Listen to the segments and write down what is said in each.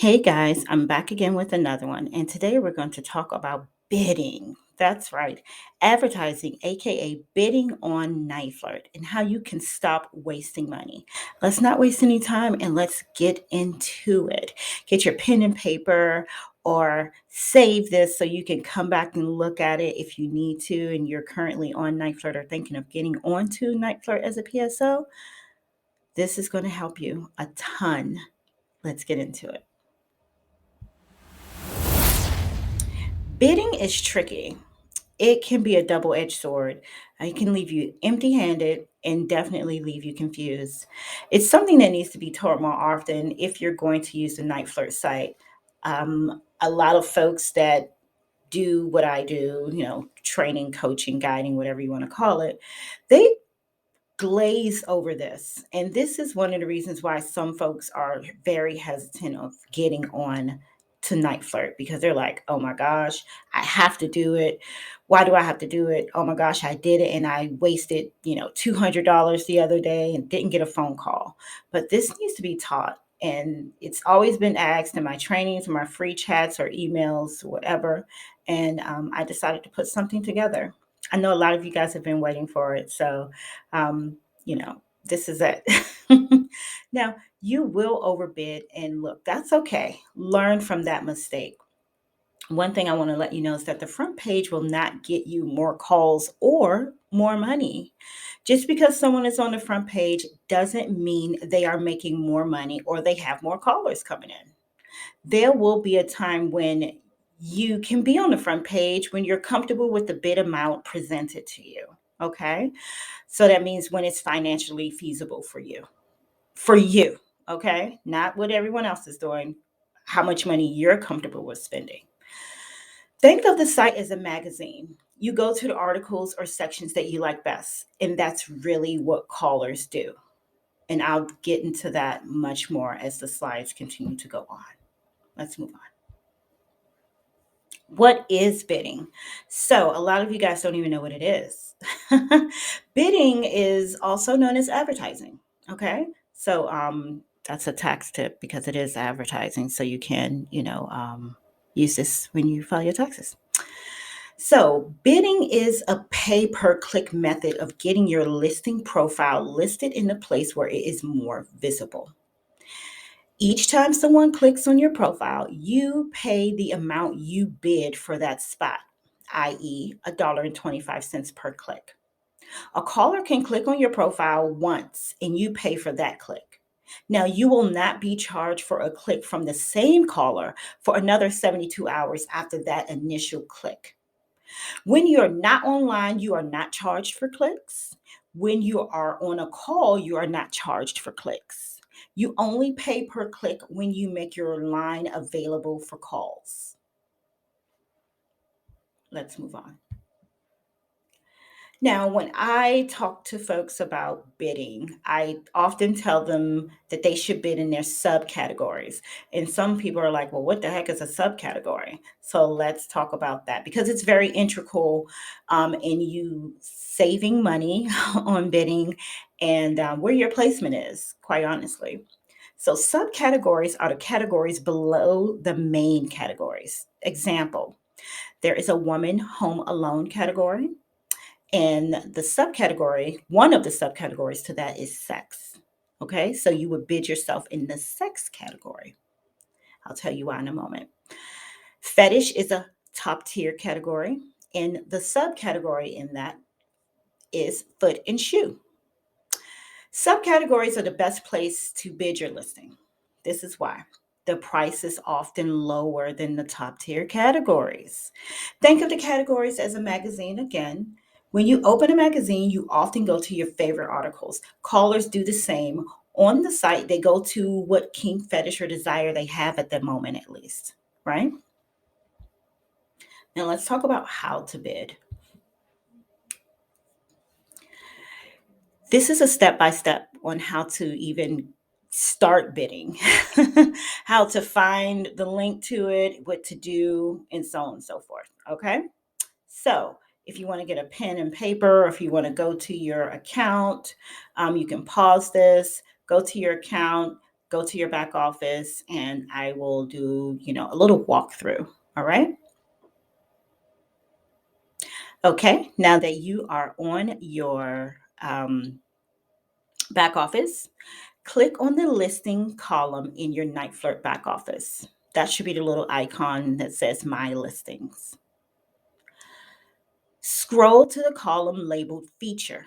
Hey guys, I'm back again with another one, and today we're going to talk about bidding. That's right, advertising, aka bidding on NiteFlirt, and how you can stop wasting money. Let's not waste any time and let's get into it. Get your pen and paper or save this so you can come back and look at it if you need to, and you're currently on NiteFlirt or thinking of getting onto NiteFlirt as a PSO. This is going to help you a ton. Let's get into it. Bidding is tricky. It can be a double edged sword. It can leave you empty handed and definitely leave you confused. It's something that needs to be taught more often if you're going to use the Night Flirt site. A lot of folks that do what I do, training, coaching, guiding, whatever you want to call it, they glaze over this. And this is one of the reasons why some folks are very hesitant of getting on to Night Flirt because they're like, oh my gosh, I have to do it. Why do I have to do it? Oh my gosh, I did it and I wasted, $200 the other day and didn't get a phone call. But this needs to be taught. And it's always been asked in my trainings, my free chats or emails, whatever. And I decided to put something together. I know a lot of you guys have been waiting for it. So, this is it. Now, you will overbid, and look, that's okay. Learn from that mistake. One thing I want to let you know is that the front page will not get you more calls or more money. Just because someone is on the front page doesn't mean they are making more money or they have more callers coming in. There will be a time when you can be on the front page when you're comfortable with the bid amount presented to you. Okay. So that means when it's financially feasible for you. For you. Okay. Not what everyone else is doing, how much money you're comfortable with spending. Think of the site as a magazine. You go to the articles or sections that you like best, and that's really what callers do. And I'll get into that much more as the slides continue to go on. Let's move on. What is bidding? So, a lot of you guys don't even know what it is. Bidding is also known as advertising. Okay. So, that's a tax tip because it is advertising. So, you can, use this when you file your taxes. So, bidding is a pay per click method of getting your listing profile listed in a place where it is more visible. Each time someone clicks on your profile, you pay the amount you bid for that spot, i.e., $1.25 per click. A caller can click on your profile once and you pay for that click. Now, you will not be charged for a click from the same caller for another 72 hours after that initial click. When you're not online, you are not charged for clicks. When you are on a call, you are not charged for clicks. You only pay per click when you make your line available for calls. Let's move on. Now, when I talk to folks about bidding, I often tell them that they should bid in their subcategories. And some people are like, well, what the heck is a subcategory? So let's talk about that because it's very integral in you saving money on bidding and where your placement is, quite honestly. So, subcategories are the categories below the main categories. Example, there is a woman home alone category. And the subcategory, one of the subcategories to that is sex. Okay, so you would bid yourself in the sex category. I'll tell you why in a moment. Fetish is a top tier category, and the subcategory in that is foot and shoe. Subcategories are the best place to bid your listing. This is why. The price is often lower than the top tier categories. Think of the categories as a magazine again. When you open a magazine, you often go to your favorite articles. Callers do the same. On the site, they go to what kink, fetish, or desire they have at the moment, at least, right? Now, let's talk about how to bid. This is a step by step on how to even start bidding, how to find the link to it, what to do, and so on and so forth. Okay. So, if you want to get a pen and paper, or if you want to go to your account, you can pause this, go to your account, go to your back office and I will do, a little walkthrough. All right. Okay. Now that you are on your back office, click on the listing column in your NiteFlirt back office. That should be the little icon that says My Listings. Scroll to the column labeled Feature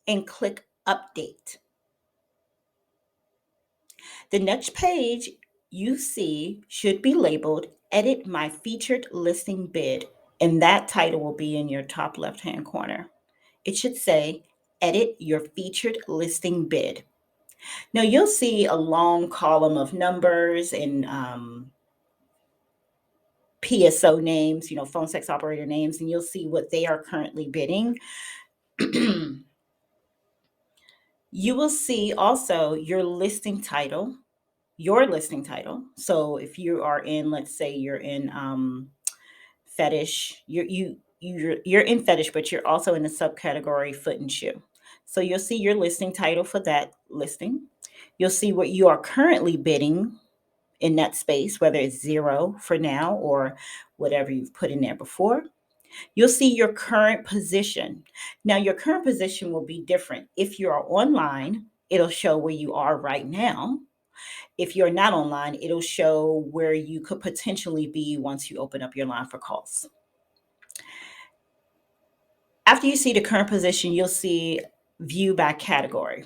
and click Update. The next page you see should be labeled Edit My Featured Listing Bid, and that title will be in your top left-hand corner. It should say Edit Your Featured Listing Bid. Now you'll see a long column of numbers and PSO names, phone sex operator names, and you'll see what they are currently bidding. You will see also your listing title. So if you are in, let's say you're in fetish, you're in fetish, but you're also in the subcategory foot and shoe. So you'll see your listing title for that listing. You'll see what you are currently bidding in that space, whether it's 0 for now or whatever you've put in there before. You'll see your current position. Now, your current position will be different. If you are online, it'll show where you are right now. If you're not online, it'll show where you could potentially be once you open up your line for calls. After you see the current position, you'll see view by category.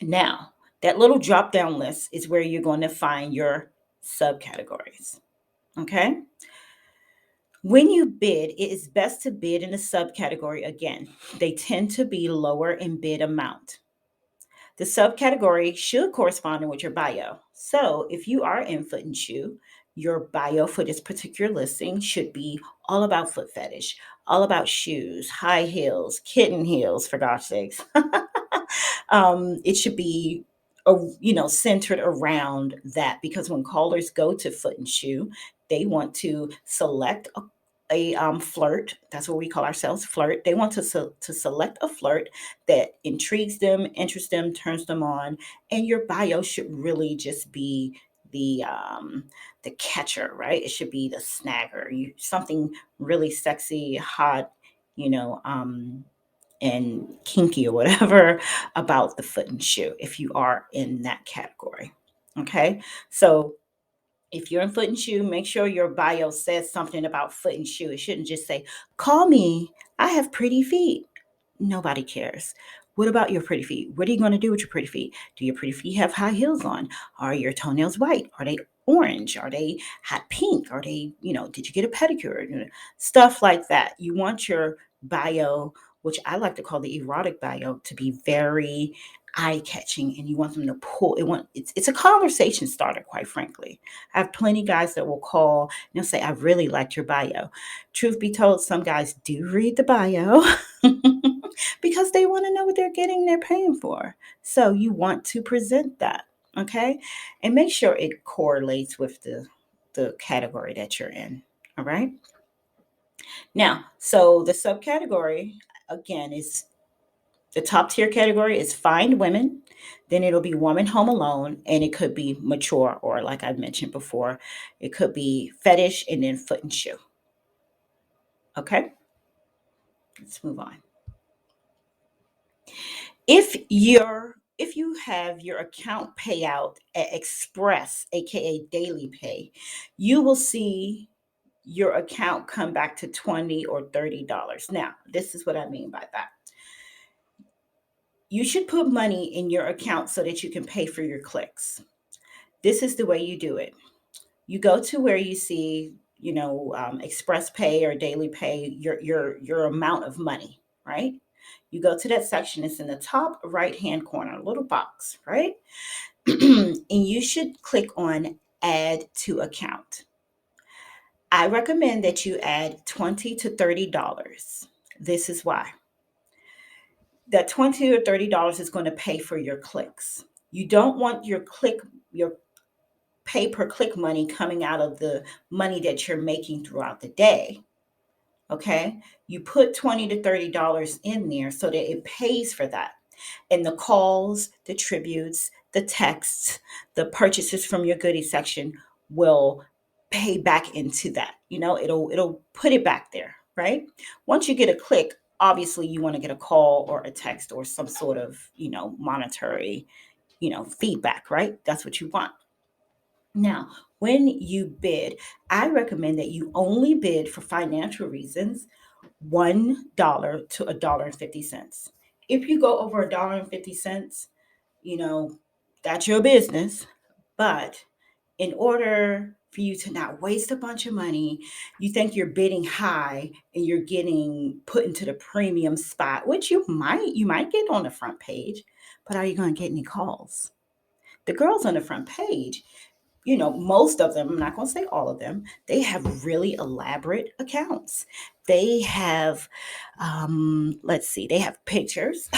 Now, that little drop down list is where you're going to find your subcategories. Okay? When you bid, it is best to bid in a subcategory again. They tend to be lower in bid amount. The subcategory should correspond with your bio. So if you are in foot and shoe, your bio for this particular listing should be all about foot fetish, all about shoes, high heels, kitten heels, for gosh sakes. It should be centered around that, because when callers go to foot and shoe, they want to select a flirt. That's what we call ourselves, flirt. They want to select a flirt that intrigues them, interests them, turns them on, and your bio should really just be the catcher, right? It should be the snagger. Something really sexy, hot, you know, and kinky or whatever about the foot and shoe if you are in that category. Okay, so if you're in foot and shoe, make sure your bio says something about foot and shoe. It shouldn't just say, call me, I have pretty feet. Nobody cares. What about your pretty feet? What are you going to do with your pretty feet? Do your pretty feet have high heels on? Are your toenails white? Are they orange? Are they hot pink? Are they, did you get a pedicure? Stuff like that. You want your bio, which I like to call the erotic bio, to be very eye-catching, and you want them to pull it's a conversation starter, quite frankly. I have plenty of guys that will call and they'll say, I really liked your bio. Truth be told, some guys do read the bio because they want to know what they're paying for. So you want to present that, okay? And make sure it correlates with the category that you're in. All right. Now, so the subcategory again is the top tier category is find women, then it'll be woman home alone, and it could be mature, or like I mentioned before, it could be fetish and then foot and shoe. Okay, let's move on. If you have your account payout at Express, aka daily pay, you will see your account come back to $20 or $30. Now, this is what I mean by that. You should put money in your account so that you can pay for your clicks. This is the way you do it. You go to where you see, Express Pay or Daily Pay, your amount of money, right? You go to that section. It's in the top right hand corner, a little box, right? And you should click on Add to Account. I recommend that you add $20 to $30. This is why. That $20 or $30 is going to pay for your clicks. You don't want your pay per click money coming out of the money that you're making throughout the day. Okay, you put $20 to $30 in there so that it pays for that. And the calls, the tributes, the texts, the purchases from your goodie section will pay back into that. It'll put it back there, right? Once you get a click, obviously you want to get a call or a text or some sort of, monetary, feedback, right? That's what you want. Now, when you bid, I recommend that you only bid for financial reasons $1 to $1.50. If you go over $1.50, you know, that's your business. But in order for you to not waste a bunch of money, you think you're bidding high and you're getting put into the premium spot, which you might get on the front page, but are you going to get any calls? The girls on the front page, most of them, I'm not going to say all of them, they have really elaborate accounts. They have, let's see, they have pictures.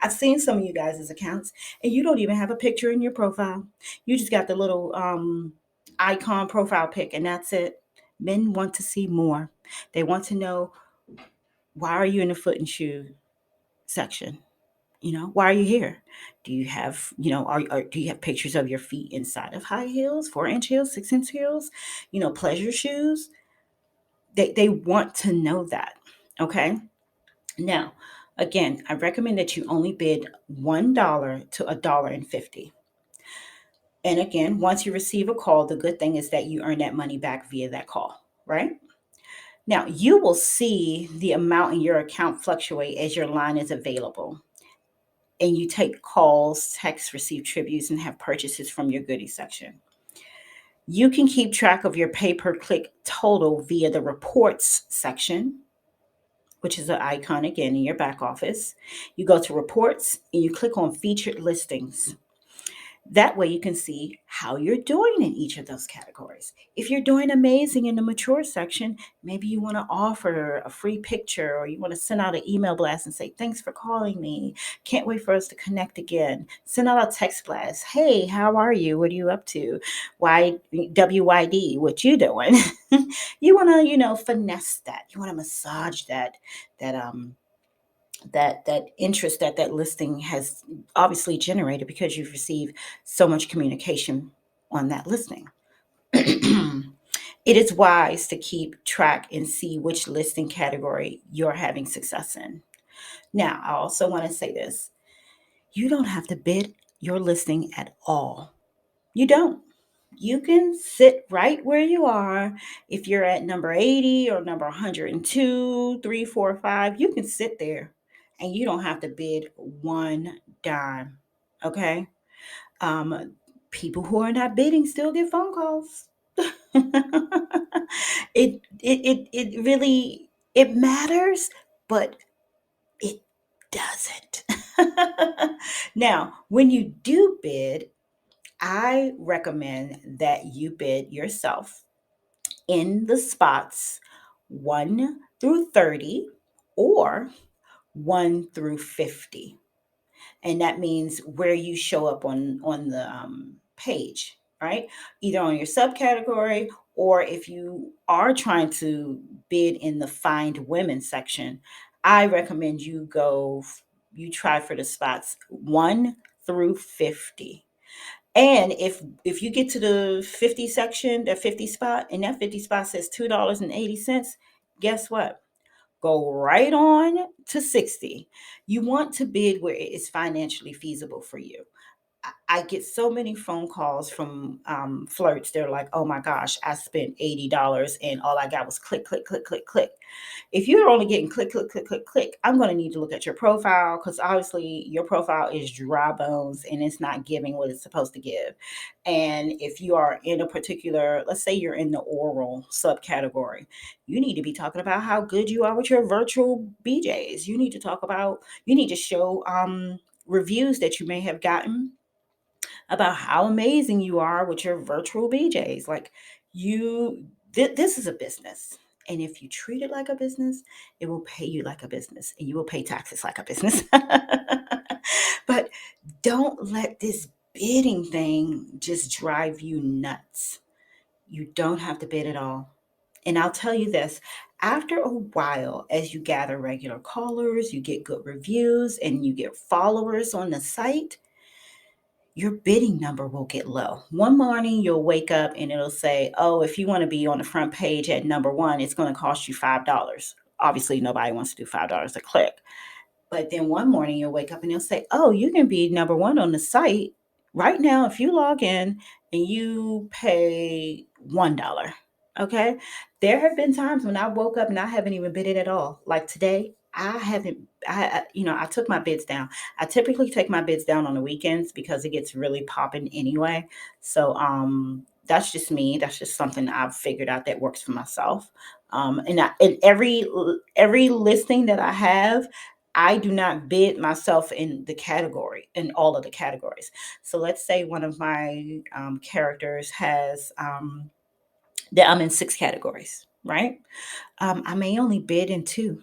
I've seen some of you guys' accounts, and you don't even have a picture in your profile. You just got the little icon profile pic, and that's it. Men want to see more. They want to know, why are you in the foot and shoe section? Why are you here? Do you have, do you have pictures of your feet inside of high heels, 4-inch heels, 6-inch heels, pleasure shoes? They want to know that. Okay. Now, again, I recommend that you only bid $1 to $1.50. And again, once you receive a call, the good thing is that you earn that money back via that call, right? Now, you will see the amount in your account fluctuate as your line is available, and you take calls, texts, receive tributes, and have purchases from your goodie section. You can keep track of your pay per click total via the reports section, which is an icon again in your back office. You go to reports and you click on featured listings. That way you can see how you're doing in each of those categories. If you're doing amazing in the mature section, maybe you want to offer a free picture, or you want to send out an email blast and say, thanks for calling me. Can't wait for us to connect again. Send out a text blast. Hey, how are you? What are you up to? WYD, what you doing? You want to, finesse that. You want to massage that that interest that listing has obviously generated, because you've received so much communication on that listing. It is wise to keep track and see which listing category you're having success in. Now, I also want to say this: you don't have to bid your listing at all. You don't. You can sit right where you are. If you're at number 80 or number 102, 3, 4, 5, you can sit there and you don't have to bid one dime. Okay? Um, People who are not bidding still get phone calls. It really, it matters, but it doesn't. Now, when you do bid, I recommend that you bid yourself in the spots 1 through 30 or 1 through 50. And that means where you show up on the page, right? Either on your subcategory, or if you are trying to bid in the find women section, I recommend you try for the spots 1 through 50. And if you get to the 50 section, the 50 spot, and that 50 spot says $2.80, guess what? Go right on to 60. You want to bid where it is financially feasible for you. I get so many phone calls from flirts. They're like, oh my gosh, I spent $80 and all I got was click, click, click, click, click. If you're only getting click, click, click, click, click, I'm going to need to look at your profile, because obviously your profile is dry bones and it's not giving what it's supposed to give. And if you are in a particular, let's say you're in the oral subcategory, you need to be talking about how good you are with your virtual BJs. You need to show reviews that you may have gotten about how amazing you are with your virtual BJs. Like, this is a business. And if you treat it like a business, it will pay you like a business, and you will pay taxes like a business. But don't let this bidding thing just drive you nuts. You don't have to bid at all. And I'll tell you this: after a while, as you gather regular callers, you get good reviews, and you get followers on the site, your bidding number will get low. One morning you'll wake up and it'll say, oh, if you want to be on the front page at number one, it's going to cost you $5. Obviously, nobody wants to do $5 a click. But then one morning you'll wake up and it'll say, oh, you can be number one on the site right now if you log in and you pay $1. Okay. There have been times when I woke up and I haven't even bid it at all. Like today, I haven't, I took my bids down. I typically take my bids down on the weekends because it gets really popping anyway. So, that's just me. That's just something I've figured out that works for myself. And every listing that I have, I do not bid myself in the category, in all of the categories. So let's say one of my characters has that I'm in 6 categories, right? I may only bid in 2.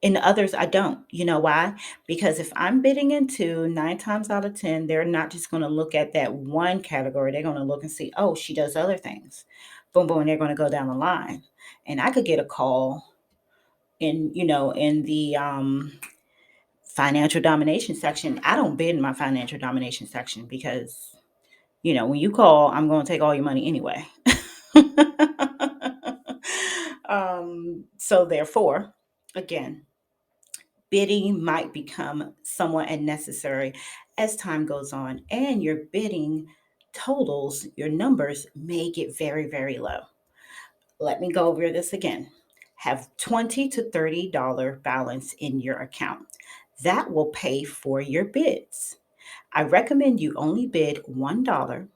In the others, I don't. You know why? Because if I'm bidding in 2, 9 times out of 10, they're not just going to look at that one category. They're going to look and see, oh, she does other things. Boom, boom, and they're going to go down the line. And I could get a call in the financial domination section. I don't bid in my financial domination section because, when you call, I'm going to take all your money anyway. So therefore, again, bidding might become somewhat unnecessary as time goes on, and your bidding totals, your numbers may get very, very low. Let me go over this again. Have $20 to $30 balance in your account. That will pay for your bids. I recommend you only bid $1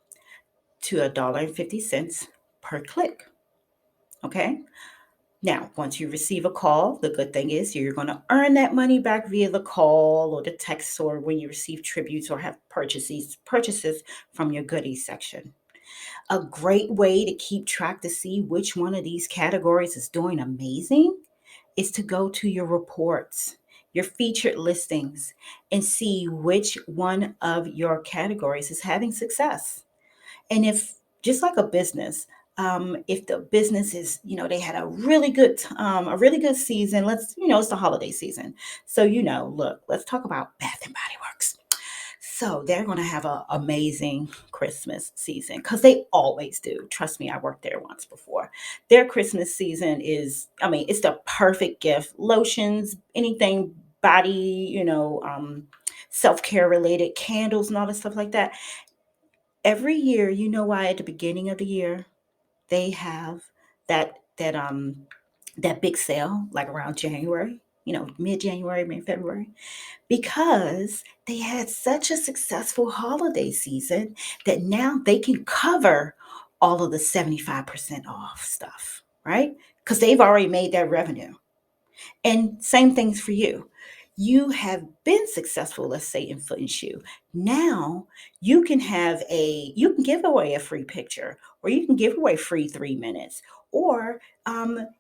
to $1.50 per click. Okay? Now, once you receive a call, the good thing is you're going to earn that money back via the call or the text or when you receive tributes or have purchases from your goodies section. A great way to keep track to see which one of these categories is doing amazing is to go to your reports, your featured listings, and see which one of your categories is having success. And if, just like a business, if the business is, they had a really good season. It's the holiday season. So, look, let's talk about Bath and Body Works. So they're going to have an amazing Christmas season because they always do. Trust me, I worked there once before. Their Christmas season it's the perfect gift. Lotions, anything body, self care related, candles, and all that stuff like that. Every year, you know why at the beginning of the year they have that big sale, like around January, mid January, mid February, because they had such a successful holiday season that now they can cover all of the 75% off stuff, right? Because they've already made their revenue. And same things for you. You have been successful, let's say in foot and shoe. Now you can give away a free picture, or you can give away free 3 minutes, or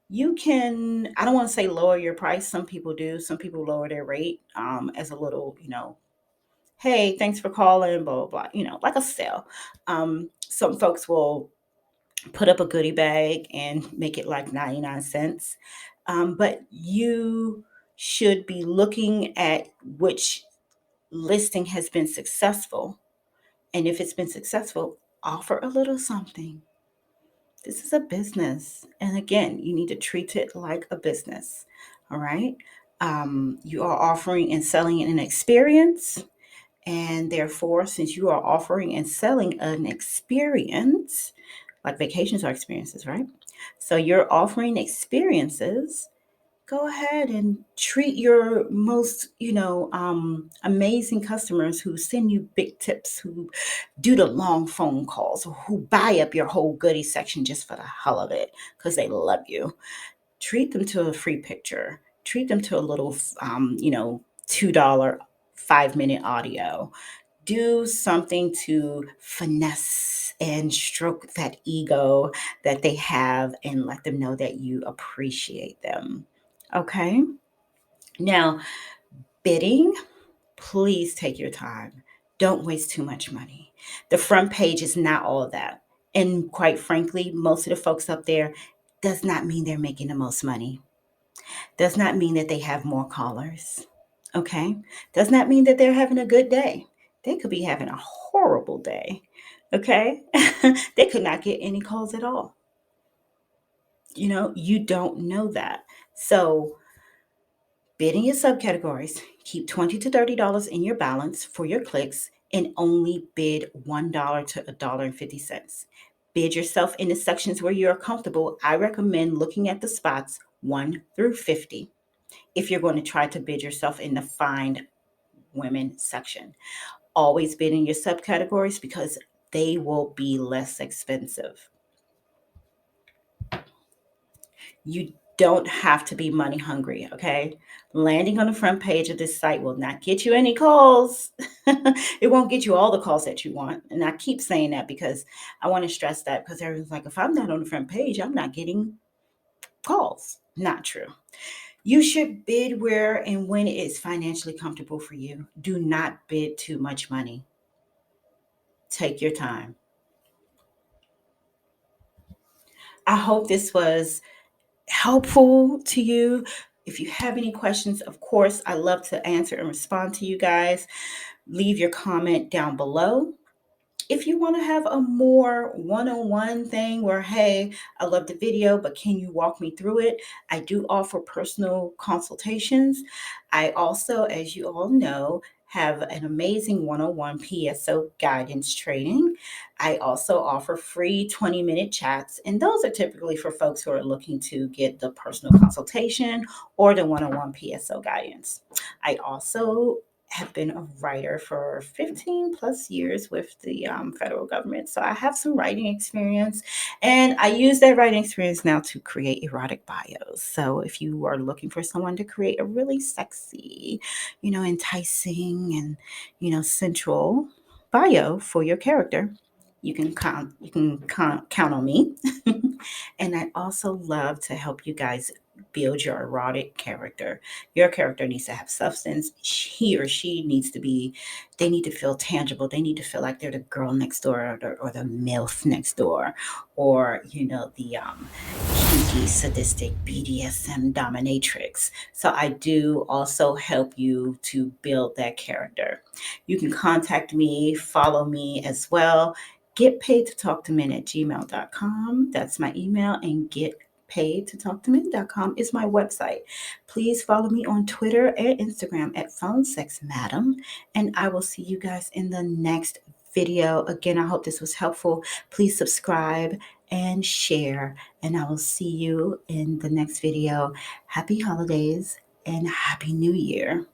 you can, I don't want to say lower your price. Some people do. Some people lower their rate as a little, hey, thanks for calling, blah, blah, blah, like a sale. Some folks will put up a goodie bag and make it like 99 cents. But you should be looking at which listing has been successful. And if it's been successful, offer a little something. This is a business. And again, you need to treat it like a business. All right. You are offering and selling an experience. And therefore, since you are offering and selling an experience, like vacations are experiences, right? So you're offering experiences. Go ahead and treat your most, amazing customers who send you big tips, who do the long phone calls, or who buy up your whole goodie section just for the hell of it because they love you. Treat them to a free picture. Treat them to a little, $2 5-minute audio. Do something to finesse and stroke that ego that they have and let them know that you appreciate them. Okay? Now, bidding, please take your time. Don't waste too much money. The front page is not all of that. And quite frankly, most of the folks up there does not mean they're making the most money. Does not mean that they have more callers. Okay? Does not mean that they're having a good day. They could be having a horrible day. Okay. They could not get any calls at all. You don't know that. So, bid in your subcategories, keep $20 to $30 in your balance for your clicks, and only bid $1 to $1.50. Bid yourself in the sections where you're comfortable. I recommend looking at the spots 1 through 50 if you're going to try to bid yourself in the find women section. Always bid in your subcategories because they will be less expensive. You don't have to be money hungry, okay? Landing on the front page of this site will not get you any calls. It won't get you all the calls that you want. And I keep saying that because I want to stress that, because everyone's like, if I'm not on the front page, I'm not getting calls. Not true. You should bid where and when it is financially comfortable for you. Do not bid too much money. Take your time. I hope this was helpful to you. If you have any questions, of course, I love to answer and respond to you guys. Leave your comment down below. If you want to have a more one-on-one thing where, hey, I love the video, but can you walk me through it? I do offer personal consultations. I also, as you all know, have an amazing one-on-one PSO guidance training. I also offer free 20-minute chats, and those are typically for folks who are looking to get the personal consultation or the one-on-one PSO guidance. I also have been a writer for 15 plus years with the federal government. So I have some writing experience, and I use that writing experience now to create erotic bios. So if you are looking for someone to create a really sexy, enticing and, sensual bio for your character, you can count on me. And I also love to help you guys build your erotic character. Your character needs to have substance. He or she needs to be, they need to feel tangible. They need to feel like they're the girl next door, or the MILF next door, or, the kinky, sadistic BDSM dominatrix. So I do also help you to build that character. You can contact me, follow me as well. Get paid to talk to men at gmail.com. That's my email, and getpaidtotalktomen.com is my website. Please follow me on Twitter and Instagram at PhoneSexMadam, and I will see you guys in the next video. Again, I hope this was helpful. Please subscribe and share, and I will see you in the next video. Happy holidays and Happy New Year.